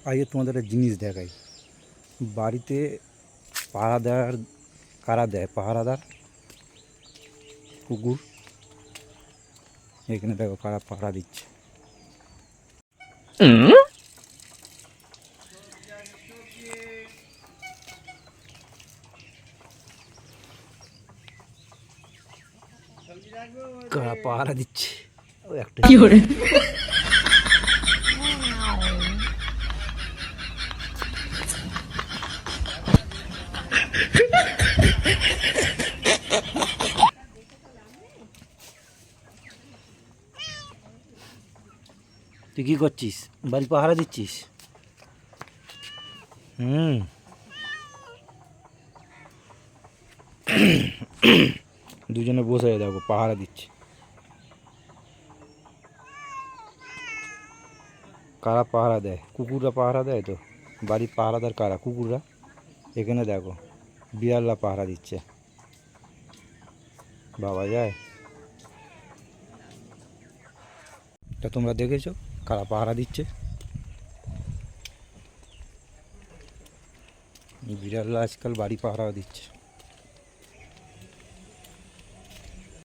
আগে তোমাদের একটা জিনিস দেখাই। বাড়িতে পাহারা দেওয়ার কারা দেয়? পাহারাদার কুকুর। এখানে দেখো কারা পাহারা দিচ্ছে। কারা পাহারা দিচ্ছে একটা। তুই কি করছিস? বাড়ি পাহারা দিচ্ছিস? দুজনে বসে দেখো পাহারা দিচ্ছে। কারা পাহারা দেয়? কুকুররা পাহারা দেয় তো। বাড়ির পাহারাদার কারা? কুকুররা। এখানে দেখো বিড়ালরা পাহারা দিচ্ছে। বাবা যায়। তা তোমরা দেখেছো কারা পাহারা দিচ্ছে? বিড়ালরা আজকাল বাড়ি পাহারা দিচ্ছে।